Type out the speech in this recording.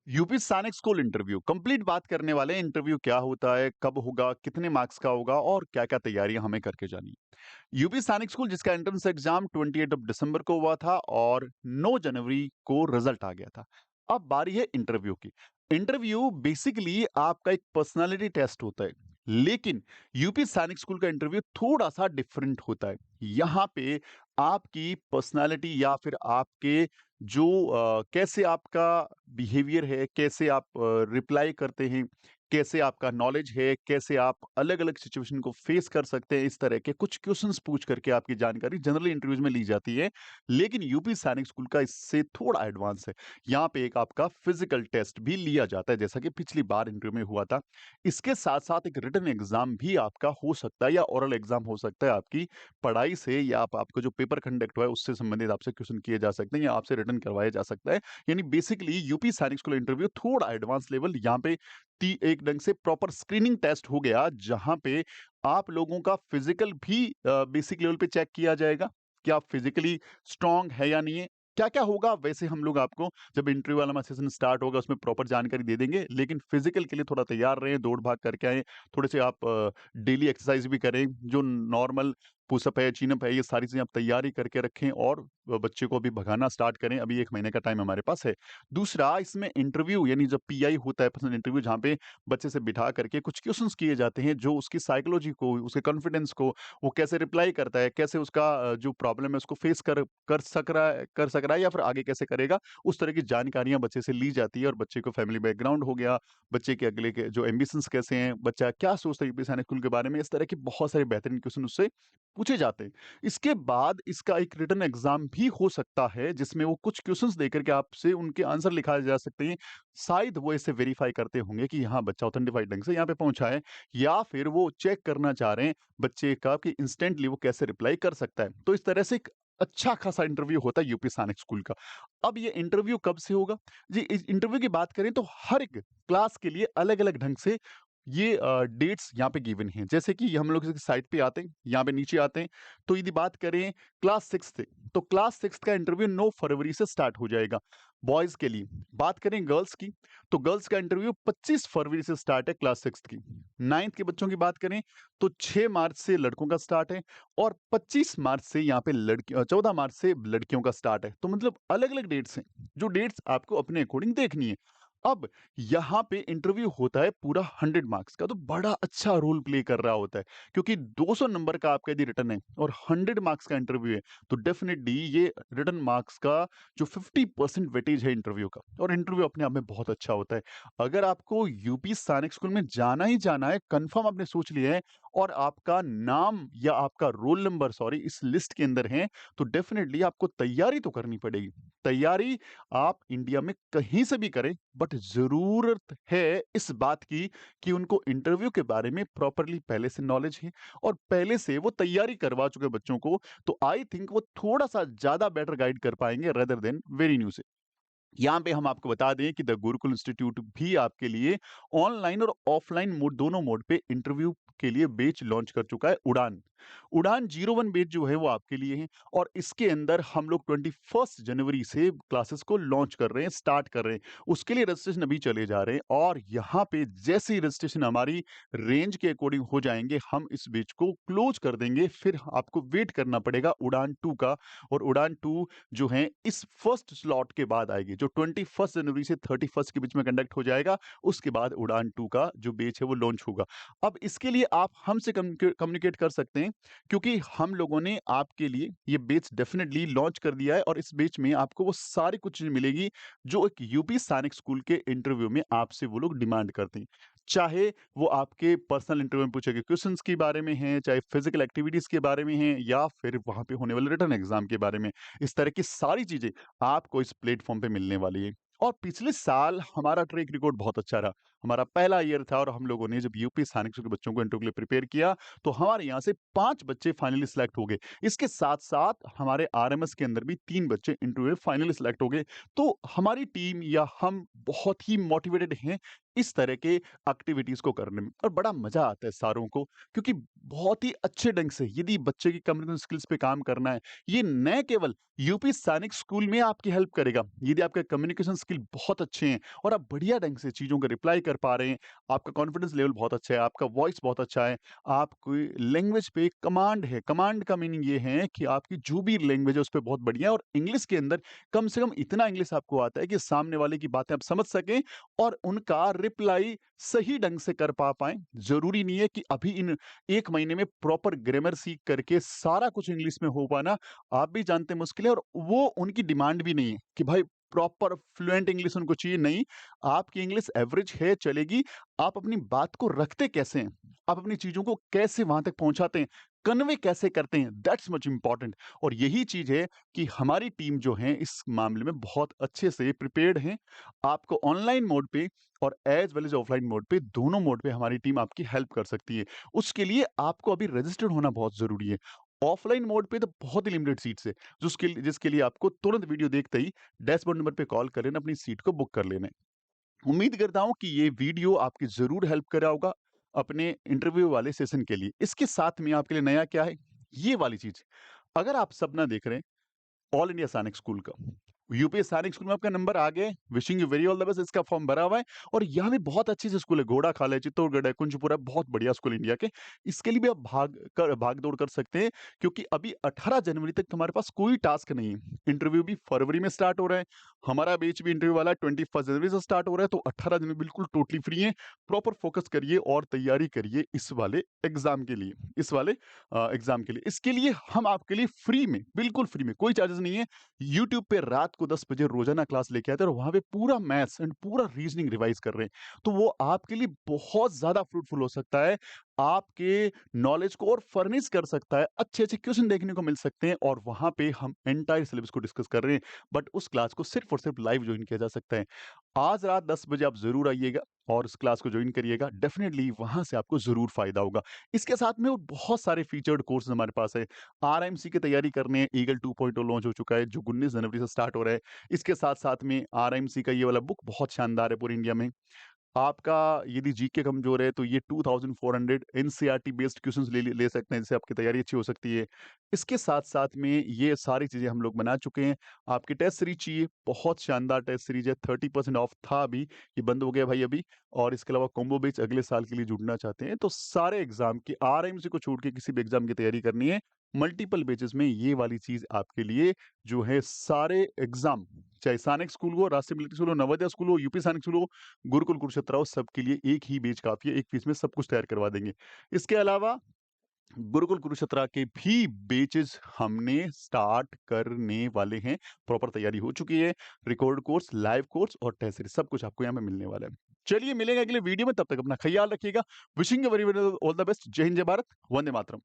UP सैनिक school interview complete बात करने वाले हैं। इंटरव्यू क्या होता है, कब होगा, कितने मार्क्स का होगा और क्या-क्या तैयारियां हमें करके जानी है। यूपी सैनिक स्कूल जिसका एंट्रेंस एग्जाम 28 दिसंबर को हुआ था और 9 जनवरी को रिजल्ट आ गया था। अब बारी है इंटरव्यू की। इंटरव्यू बेसिकली आपका एक पर्सनालिटी टेस्ट होता है, लेकिन यूपी सैनिक स्कूल का इंटरव्यू थोड़ा सा डिफरेंट होता है। यहाँ पे आपकी पर्सनालिटी या फिर आपके जो कैसे आपका बिहेवियर है, कैसे आप रिप्लाई करते हैं, कैसे आपका नॉलेज है, कैसे आप अलग-अलग सिचुएशन को फेस कर सकते हैं, इस तरह के कुछ क्वेश्चंस पूछ करके आपकी जानकारी जनरली इंटरव्यूज़ में ली जाती है। लेकिन यूपी सैनिक स्कूल का इससे थोड़ा एडवांस है। यहाँ पे एक आपका फिजिकल टेस्ट भी लिया जाता है, जैसा कि पिछली बार इंटरव्यू में हुआ था। इसके साथ-साथ एक रिटन एग्ज़ाम भी आपका हो सकता है या ओरल एग्ज़ाम हो सकता है। आपकी पढ़ाई से या आपका जो पेपर कंडक्ट हुआ है, उससे संबंधित आपसे क्वेश्चन किए जा सकते हैं या आपसे रिटन करवाया जा सकता है। यानी बेसिकली यूपी सैनिक स्कूल इंटरव्यू थोड़ा एडवांस लेवल यहाँ पे ती एक ढंग से प्रॉपर स्क्रीनिंग टेस्ट हो गया, जहां पे आप लोगों का फिजिकल भी बेसिक लेवल पे चेक किया जाएगा कि आप फिजिकली स्ट्रांग है या नहीं है। क्या क्या होगा वैसे हम लोग आपको जब इंटरव्यू वाला सेशन स्टार्ट होगा उसमें प्रॉपर जानकारी दे देंगे, लेकिन फिजिकल के लिए थोड़ा तैयार रहें, दौड़ भाग करके आए, थोड़े से आप डेली एक्सरसाइज भी करें, जो नॉर्मल पुशअप है, चिनअप है, ये सारी चीजें आप तैयारी करके रखें और बच्चे को अभी भगाना स्टार्ट करें। अभी 1 महीने का टाइम हमारे पास है। दूसरा, इसमें इंटरव्यू यानी जब पीआई होता है, पर्सनल इंटरव्यू, जहाँ पे बच्चे से बिठा करके कुछ क्वेश्चंस किए जाते हैं जो उसकी साइकोलॉजी को, उसके कॉन्फिडेंस को, वो कैसे रिप्लाई करता है, कैसे उसका जो प्रॉब्लम है उसको फेस कर सक रहा है या फिर आगे कैसे करेगा, उस तरह की जानकारियां बच्चे से ली जाती है। और बच्चे को फैमिली बैकग्राउंड हो गया, बच्चे के अगले के जो एम्बिशंस कैसे हैं, बच्चा क्या सोचता है यूपी सैनिक स्कूल के बारे में, इस तरह के बहुत सारे बेहतरीन क्वेश्चन उससे पूछे जाते हैं। इसके बाद इसका एक रिटन एग्जाम भी हो सकता है, जिसमें वो कुछ क्वेश्चंस देकर के आपसे उनके आंसर लिखाए जा सकते हैं। शायद वो इसे वेरीफाई करते होंगे कि हाँ, बच्चा ऑथेंटिफाइड ढंग से यहाँ पे पहुंचा है, या फिर वो चेक करना चाह रहे हैं बच्चे का कि इंस्टेंटली वो कैसे रिप्लाई कर सकता है। तो इस तरह से एक अच्छा खासा इंटरव्यू होता है यूपी सैनिक स्कूल का। अब ये इंटरव्यू कब से होगा? जी, इस इंटरव्यू की बात करें तो हर एक क्लास के लिए अलग-अलग ढंग से ये डेट्स यहाँ पे गिवन हैं। जैसे कि हम लोग इस साइट पे आते हैं, यहाँ पे नीचे आते हैं, तो यदि बात करें क्लास 6 से, तो क्लास 6 का इंटरव्यू 9 फरवरी से स्टार्ट हो जाएगा, बॉयज़ के लिए। बात करें गर्ल्स की, तो गर्ल्स का इंटरव्यू 25 फरवरी से स्टार्ट है क्लास 6 की। 9th के बच्चों की बात करें, तो 6 मार्च से लड़कों का स्टार्ट है और 25 मार्च से यहाँ पे 14 मार्च से लड़कियों का स्टार्ट है। तो मतलब अलग-अलग डेट्स हैं, जो डेट्स आपको अपने अकॉर्डिंग देखनी है। अब यहाँ पे इंटरव्यू होता है पूरा 100 मार्क्स का, तो बड़ा अच्छा रोल प्ले कर रहा होता है, क्योंकि 200 नंबर का आपका यदि रिटर्न है और 100 मार्क्स का इंटरव्यू है, तो डेफिनेटली ये रिटर्न मार्क्स का जो 50% वेटेज है इंटरव्यू का, और इंटरव्यू अपने आप में बहुत अच्छा होता है। अगर आपको यूपी सैनिक स्कूल में जाना ही जाना है, कंफर्म आपने सोच लिया है और आपका नाम या आपका रोल नंबर सॉरी इस लिस्ट के अंदर है, तो डेफिनेटली आपको तैयारी तो करनी पड़ेगी। तैयारी आप इंडिया में कहीं से भी करें, बट ज़रूरत है इस बात की कि उनको इंटरव्यू के बारे में प्रॉपर्ली पहले से नॉलेज है और पहले से वो तैयारी करवा चुके बच्चों को, तो आई थिंक वो थोड़ा-सा ज़्यादा बेटर गाइड कर पाएँगे रेदर देन वेरी न्यू से। यहाँ पे हम आपको बता दें कि द गुरुकुल इंस्टीट्यूट भी आपके लिए ऑनलाइन और ऑफलाइन मोड, दोनों मोड पे इंटरव्यू के लिए बैच लॉन्च कर चुका है। उड़ान उड़ान 01 बैच जो है वो आपके लिए है, और इसके अंदर हम लोग 21 जनवरी से क्लासेस को लॉन्च कर रहे हैं, स्टार्ट कर रहे हैं। उसके लिए रजिस्ट्रेशन अभी चले जा रहे हैं, और यहाँ पे जैसे ही रजिस्ट्रेशन हमारी रेंज के अकॉर्डिंग हो जाएंगे, हम इस बैच को क्लोज कर देंगे। फिर आपको वेट करना पड़ेगा उड़ान 2 का, और उड़ान 2 जो है इस फर्स्ट स्लॉट के बाद आएगी, जो 21 जनवरी से 31 के बीच में कंडक्ट हो जाएगा। उसके बाद उड़ान 2 का जो बैच है वो लॉन्च होगा। अब इसके लिए आप हमसे कम्युनिकेट कर सकते हैं, क्योंकि हम लोगों ने आपके लिए ये बैच डेफिनेटली लॉन्च कर दिया है, और इस बैच में आपको वो सारी कुछ चीज़ मिलेगी जो एक यूपी सैनिक स्कूल के इंटरव्यू में आपसे वो लोग डिमांड करते हैं। चाहे वो आपके पर्सनल इंटरव्यू में पूछे गए क्वेश्चंस के बारे में हैं, चाहे फिजिकल एक्टिविटीज़ के बारे में हैं, या फिर वहाँ पे होने वाले रिटन एग्ज़ाम के बारे में। इस तरह की सारी चीज़ें आपको इस प्लेटफ़ॉर्म पे मिलने वाली है। और पिछले साल हमारा ट्रैक रिकॉर्ड बहुत अच्छा रहा। हमारा पहला ईयर था और हम लोगों ने जब यूपी सैनिक स्कूल के बच्चों को इंटरव्यू के लिए प्रिपेयर किया, तो हमारे यहाँ से 5 बच्चे फाइनली सिलेक्ट हो गए। इसके साथ-साथ हमारे आरएमएस के अंदर भी 3 बच्चे इंटरव्यू में फाइनली सिलेक्ट हो गए। तो हमारी टीम या हम बहुत ही मोटिवेटेड हैं इस तरह के एक्टिविटीज़ को करने में और बड़ा मज़ा आता है सारों को, क्योंकि बहुत ही अच्छे ढंग से यदि बच्चे की कम्युनिकेशन स्किल्स पे काम करना है, ये न केवल यूपी सैनिक स्कूल में आपकी हेल्प करेगा, यदि आपके कम्युनिकेशन स्किल बहुत अच्छे हैं और आप बढ़िया ढंग से चीज़ों का रिप्लाई कर पा रहे हैं, आपका कॉन्फिडेंस लेवल बहुत अच्छा है, आपका वॉइस बहुत अच्छा है, आपकी लैंग्वेज पे कमांड है। कमांड का मीनिंग ये है कि आपकी जो भी लैंग्वेज है उस पे बहुत बढ़िया है और इंग्लिश के अंदर कम से कम इतना इंग्लिश आपको आता है कि सामने वाले की बातें आप समझ सकें और उनका रिप्लाई सही ढंग से कर पाएँ। ज़रूरी नहीं है कि अभी इन 1 महीने में प्रॉपर ग्रामर सीख करके सारा कुछ इंग्लिश में हो पाना, आप भी जानते हैं मुश्किल है और वो उनकी डिमांड भी नहीं है कि भाई प्रॉपर फ्लुएंट इंग्लिश उनको चाहिए, नहीं। आपकी इंग्लिश एवरेज है, चलेगी। आप अपनी बात को रखते कैसे हैं? आप अपनी चीज़ों को कैसे वहाँ तक पहुँचाते हैं? कन्वे कैसे करते हैं? दैट्स मच इम्पोर्टेंट और यही चीज़ है कि हमारी टीम जो है इस मामले में बहुत अच्छे से प्रिपेयर्ड हैं। आपको ऑनलाइन मोड पे और as well as offline mode पे, दोनों मोड पे हमारी टीम आपकी हेल्प कर सकती है। उसके लिए आपको अभी रजिस्टर्ड होना बहुत ज़रूरी है। ऑफलाइन मोड पे तो बहुत ही लिमिटेड सीट्स है, जिसके लिए आपको तुरंत वीडियो देखते ही डैशबोर्ड नंबर पे कॉल कर लेना, अपनी सीट को बुक कर लेना है। उम्मीद करता हूँ कि ये वीडियो आपकी ज़रूर हेल्प करा होगा अपने इंटरव्यू वाले सेशन के लिए। इसके साथ में आपके लिए नया क्या है? ये वाली चीज़। अगर आप सपना देख रहे हैं ऑल इंडिया सैनिक स्कूल का। यूपी सैनिक स्कूल में आपका नंबर आ गया है। Wishing you very all the best. इसका फॉर्म भरा हुआ है और यहाँ भी बहुत अच्छे से स्कूल है। घोड़ाखाल है, चित्तौड़गढ़ है, कुंजपुरा है, बहुत बढ़िया स्कूल इंडिया के। इसके लिए भी आप भाग-दौड़ कर सकते हैं क्योंकि अभी 18 जनवरी तक तुम्हारे पास कोई टास्क नहीं है। इंटरव्यू भी फरवरी में स्टार्ट हो रहा है। हमारा बैच भी इंटरव्यू वाला 21 जनवरी से स्टार्ट हो रहा है, तो 18 जनवरी बिल्कुल टोटली फ्री है। प्रॉपर फोकस करिए और तैयारी करिए इस वाले एग्ज़ाम के लिए, एग्ज़ाम के लिए। इसके लिए हम आपके लिए फ्री में, बिल्कुल फ्री में, कोई चार्जेस नहीं है, यूट्यूब पे रात को 10 बजे रोजाना क्लास लेके आते हैं और वहाँ पे पूरा मैथ्स एंड पूरा रीजनिंग रिवाइज कर रहे हैं। तो वो आपके लिए बहुत ज़्यादा फ्रूटफुल हो सकता है। आपके नॉलेज को और फर्निश कर सकता है। अच्छे-अच्छे क्वेश्चन देखने को मिल सकते हैं और वहाँ पे हम एंटायर सिलेबस को डिस्कस कर रहे हैं। बट उस क्लास को सिर्फ़ और सिर्फ़ लाइव जॉइन किया जा सकता है। आज रात 10 बजे आप ज़रूर आइएगा और उस क्लास को जॉइन करिएगा। डेफ़िनिटली वहाँ से आपको ज़रूर फ़ायदा होगा। इसके साथ में और बहुत सारे फीचर्ड कोर्सेज़ हमारे पास है। आरएमसी की तैयारी करने ईगल 2.0 लॉन्च हो चुका है, जो 19 जनवरी से स्टार्ट हो रहा है। इसके साथ-साथ में आरएमसी का ये वाला बुक बहुत शानदार है पूरे इंडिया में। आपका यदि जीके कमज़ोर है तो ये 2400 एनसीईआरटी बेस्ड क्वेश्चंस ले सकते हैं, जिससे आपकी तैयारी अच्छी हो सकती है। इसके साथ-साथ में ये सारी चीज़ें हम लोग बना चुके हैं। आपकी टेस्ट सीरीज़ चाहिए, बहुत शानदार टेस्ट सीरीज़ है, 30% ऑफ था अभी, ये बंद हो गया भाई अभी। और इसके अलावा कॉम्बो बैच अगले साल के लिए जुड़ना चाहते हैं, तो सारे एग्ज़ाम की आरएमसी को छोड़ के किसी भी एग्ज़ाम की तैयारी करनी है, मल्टीपल बैचेज़ में ये वाली चीज़ आपके लिए जो है सारे एग्ज़ाम, चाहे सैनिक स्कूल हो, राष्ट्रीय मिलिट्री स्कूल हो, नवोदय स्कूल हो, यूपी सैनिक स्कूल हो, गुरुकुल कुरुक्षेत्र हो, सबके लिए एक ही बैच काफ़ी है, एक फीस में सब कुछ तैयार करवा देंगे। इसके अलावा गुरुकुल कुरुक्षेत्र के भी बैचेज़ हमने स्टार्ट करने वाले हैं, प्रॉपर तैयारी हो चुकी है, रिकॉर्ड कोर्स, लाइव कोर्स और टेस्ट सीरीज़ सब कुछ आपको यहाँ पे मिलने वाला है। चलिए मिलेंगे अगले वीडियो में, तब तक अपना ख़याल रखिएगा। Wishing you very, very all the best. जय हिंद, जय भारत, वंदे मातरम।